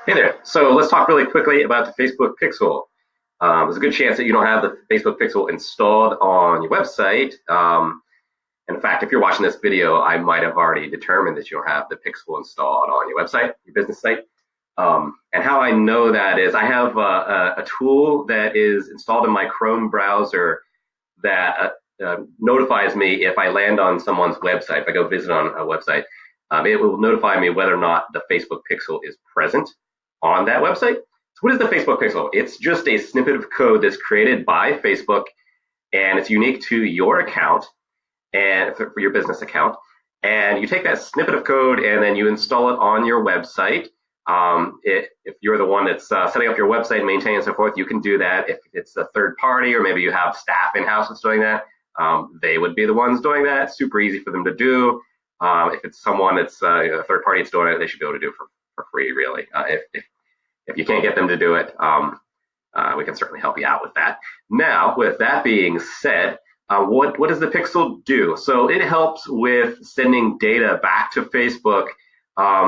Hey there. So let's talk really quickly about the Facebook Pixel. There's a good chance that you don't have the Facebook Pixel installed on your website. In fact, if you're watching this video, I might have already determined that you don't have the Pixel installed on your website, your business site. And how I know that is I have a tool that is installed in my Chrome browser that notifies me if I land on someone's website. If I go visit on a website, it will notify me whether or not the Facebook Pixel is present on that website. So what is the Facebook Pixel? It's just a snippet of code that's created by Facebook, and it's unique to your account and for your business account. And you take that snippet of code and then you install it on your website. If you're the one that's setting up your website, maintaining and so forth, you can do that. If it's a third party, or maybe you have staff in-house that's doing that, they would be the ones doing that. Super easy for them to do. If it's someone that's a third party that's doing it, they should be able to do it for free, really. If you can't get them to do it, we can certainly help you out with that. Now, with that being said, what does the Pixel do? So it helps with sending data back to Facebook,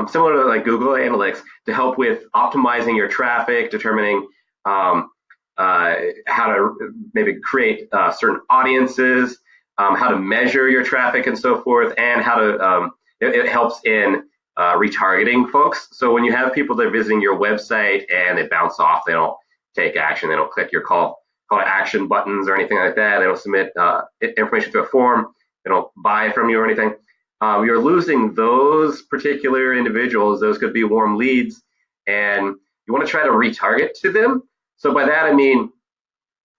similar to like Google Analytics, to help with optimizing your traffic, determining how to maybe create certain audiences, how to measure your traffic and so forth, and how to it helps in retargeting folks. So when you have people that are visiting your website and they bounce off, they don't take action, they don't click your call to action buttons or anything like that, they don't submit information to a form, they don't buy from you or anything, you're losing those particular individuals. Those could be warm leads, and you want to try to retarget to them. So by that I mean,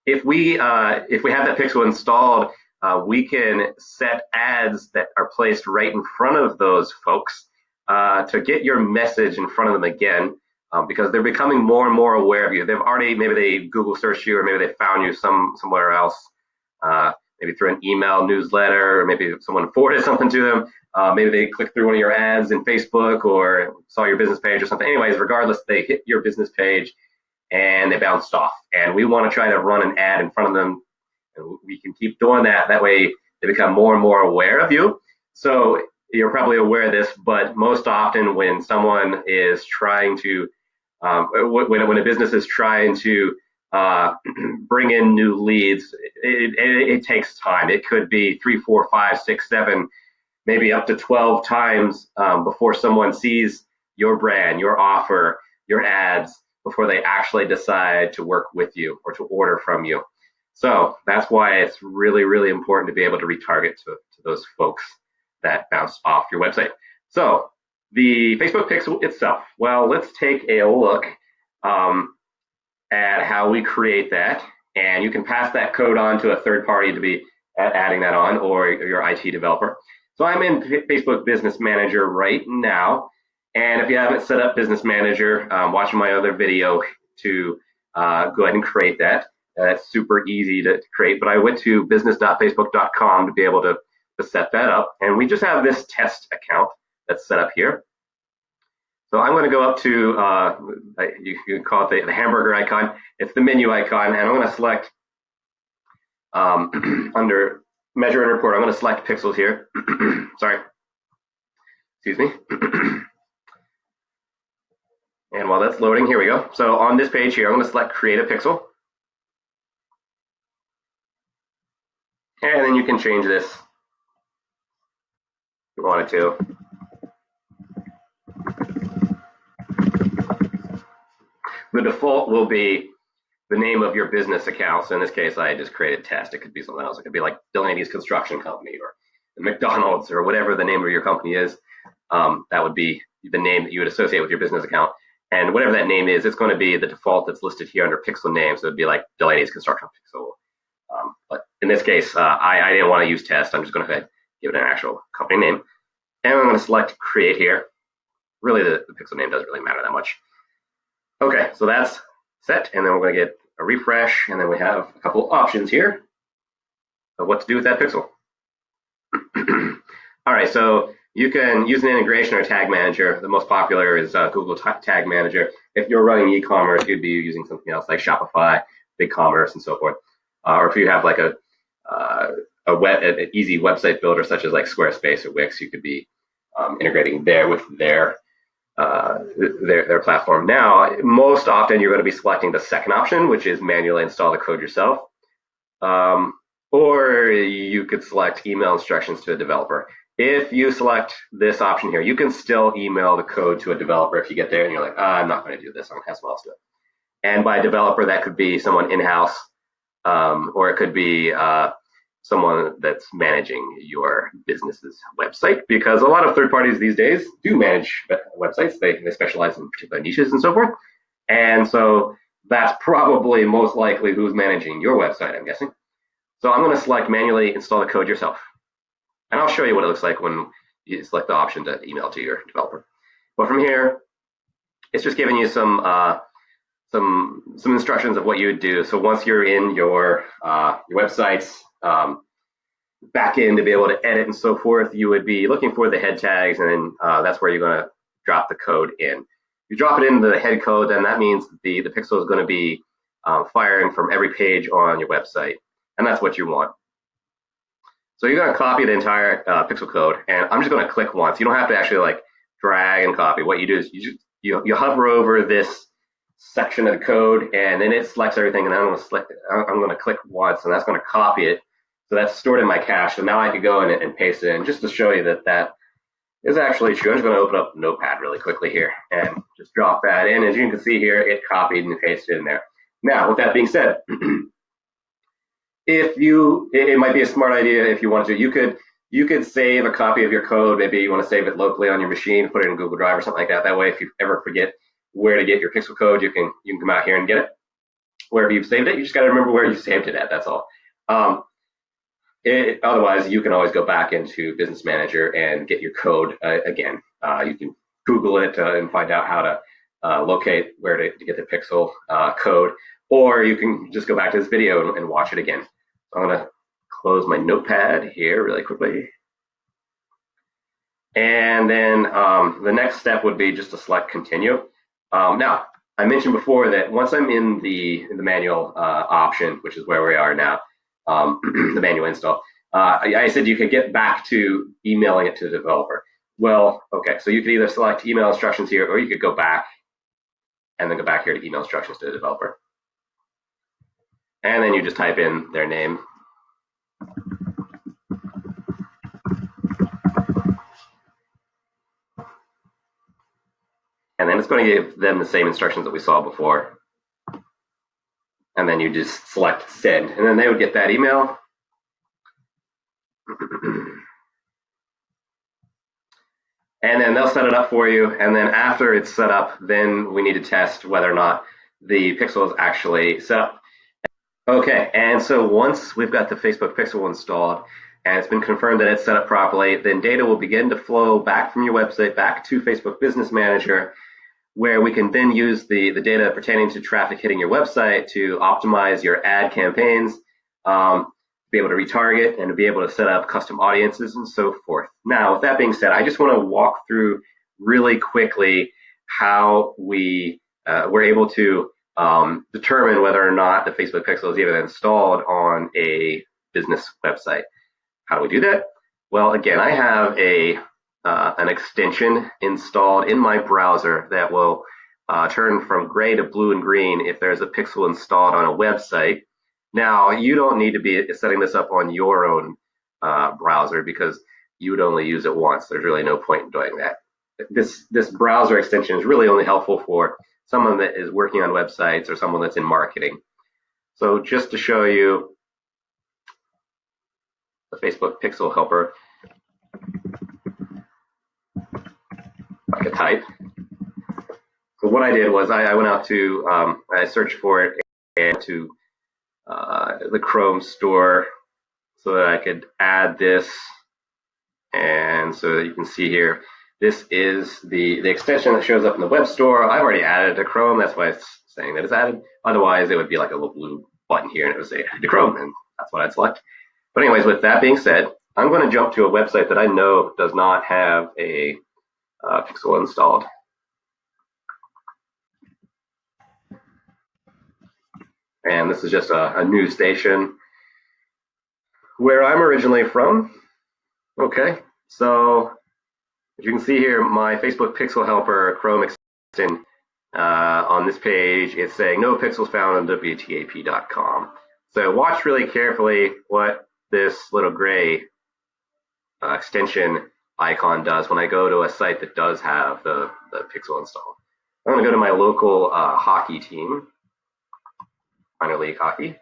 if we have that Pixel installed, we can set ads that are placed right in front of those folks to get your message in front of them again, because they're becoming more and more aware of you. They've already, maybe they Google searched you, or maybe they found you somewhere else, maybe through an email newsletter, or maybe someone forwarded something to them. Maybe they clicked through one of your ads in Facebook or saw your business page or something. Anyways, regardless, they hit your business page and they bounced off. And we want to try to run an ad in front of them. And we can keep doing that. That way they become more and more aware of you. So you're probably aware of this, but most often when someone is trying to, when a business is trying to bring in new leads, it takes time. It could be 3, 4, 5, 6, 7, maybe up to 12 times before someone sees your brand, your offer, your ads, before they actually decide to work with you or to order from you. So that's why it's really, really important to be able to retarget to those folks that bounce off your website. So the Facebook Pixel itself, well, let's take a look at how we create that. And you can pass that code on to a third party to be adding that on, or your IT developer. So I'm in Facebook Business Manager right now. And if you haven't set up Business Manager, watch my other video to go ahead and create that. That's super easy to create, but I went to business.facebook.com to be able to set that up. And we just have this test account that's set up here. So I'm going to go up to, you can call it the hamburger icon. It's the menu icon, and I'm going to select under measure and report, I'm going to select pixels here. Sorry. Excuse me. And while that's loading, here we go. So on this page here, I'm going to select create a pixel. And then you can change this if you wanted to. The default will be the name of your business account. So in this case, I just created test. It could be something else. It could be like Delaney's Construction Company or McDonald's or whatever the name of your company is. That would be the name that you would associate with your business account. And whatever that name is, it's going to be the default that's listed here under pixel name. So it'd be like Delaney's Construction Pixel. But in this case, I didn't want to use test. I'm just going to give it an actual company name. And I'm going to select create here. Really, the pixel name doesn't really matter that much. Okay, so that's set. And then we're going to get a refresh. And then we have a couple options here of what to do with that pixel. All right, so you can use an integration or tag manager. The most popular is Google Tag Manager. If you're running e-commerce, you'd be using something else like Shopify, BigCommerce, and so forth. Or if you have like an easy website builder such as like Squarespace or Wix, you could be integrating there with their their platform. Now, most often you're going to be selecting the second option, which is manually install the code yourself. Or you could select email instructions to a developer. If you select this option here, you can still email the code to a developer if you get there and you're like, I'm not going to do this, I'm going to have someone else do it. And by developer, that could be someone in-house, or it could be someone that's managing your business's website, because a lot of third parties these days do manage websites. They specialize in particular niches and so forth. And so that's probably most likely who's managing your website, I'm guessing. So I'm going to select manually install the code yourself. And I'll show you what it looks like when you select the option to email to your developer. But from here, it's just giving you some instructions of what you would do. So once you're in your website's backend to be able to edit and so forth, you would be looking for the head tags, and then that's where you're going to drop the code in. You drop it into the head code, then that means the pixel is going to be firing from every page on your website, and that's what you want. So you're going to copy the entire pixel code, and I'm just going to click once. You don't have to actually like drag and copy. What you do is you hover over this section of the code, and then it selects everything, and I'm going to click once, and that's going to copy it. So that's stored in my cache. So now I could go in and paste it in, just to show you that that is actually true. I'm just going to open up Notepad really quickly here and just drop that in. As you can see here, it copied and pasted in there. Now, with that being said, it might be a smart idea if you want to. You could save a copy of your code. Maybe you want to save it locally on your machine, put it in Google Drive or something like that. That way, if you ever forget where to get your pixel code, you can come out here and get it. Wherever you've saved it, you just got to remember where you saved it at. That's all. Otherwise, you can always go back into Business Manager and get your code again. You can Google it and find out how to locate where to get the pixel code, or you can just go back to this video and watch it again. So I'm going to close my Notepad here really quickly. And then the next step would be just to select Continue. Now, I mentioned before that once I'm in the manual option, which is where we are now, the manual install, I said you could get back to emailing it to the developer. Well, okay, so you could either select email instructions here, or you could go back and then go back here to email instructions to the developer. And then you just type in their name. And then it's going to give them the same instructions that we saw before. And then you just select send, and then they would get that email. And then they'll set it up for you. And then after it's set up, then we need to test whether or not the pixel is actually set up. Okay, and so once we've got the Facebook pixel installed and it's been confirmed that it's set up properly, then data will begin to flow back from your website back to Facebook Business Manager, where we can then use the data pertaining to traffic hitting your website to optimize your ad campaigns, be able to retarget, and to be able to set up custom audiences and so forth. Now, with that being said, I just want to walk through really quickly how we were able to determine whether or not the Facebook pixel is even installed on a business website. How do we do that? Well, again, I have an extension installed in my browser that will turn from gray to blue and green if there's a pixel installed on a website. Now, you don't need to be setting this up on your own browser, because you would only use it once. There's really no point in doing that. This browser extension is really only helpful for someone that is working on websites or someone that's in marketing. So just to show you the Facebook pixel helper, I could type. So what I did was I went out to, I searched for it and to the Chrome store so that I could add this. And so that you can see here, this is the extension that shows up in the web store. I've already added it to Chrome. That's why it's saying that it's added. Otherwise, it would be like a little blue button here and it would say add to Chrome, and that's what I'd select. But anyways, with that being said, I'm going to jump to a website that I know does not have a pixel installed. And this is just a news station where I'm originally from. Okay, so As you can see here, my Facebook Pixel Helper Chrome extension on this page, it's saying no pixels found on WTAP.com. So watch really carefully what this little gray extension icon does when I go to a site that does have the pixel installed. I'm going to go to my local hockey team, minor league hockey.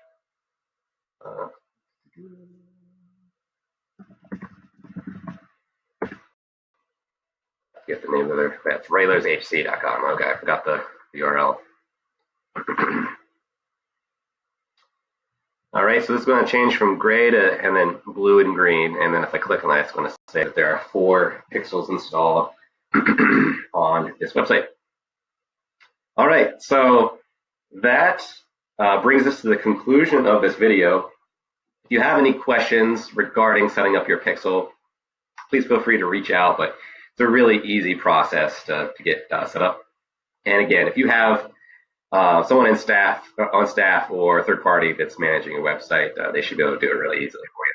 Get the name of their, that's RailersHC.com. Okay, I forgot the URL. All right, so this is going to change from gray to and then blue and green, and then if I click on that, it's going to say that there are 4 pixels installed on this website. All right, so that brings us to the conclusion of this video. If you have any questions regarding setting up your pixel, please feel free to reach out, but it's a really easy process to get set up. And again, if you have someone on staff or a third party that's managing a website, they should be able to do it really easily for you.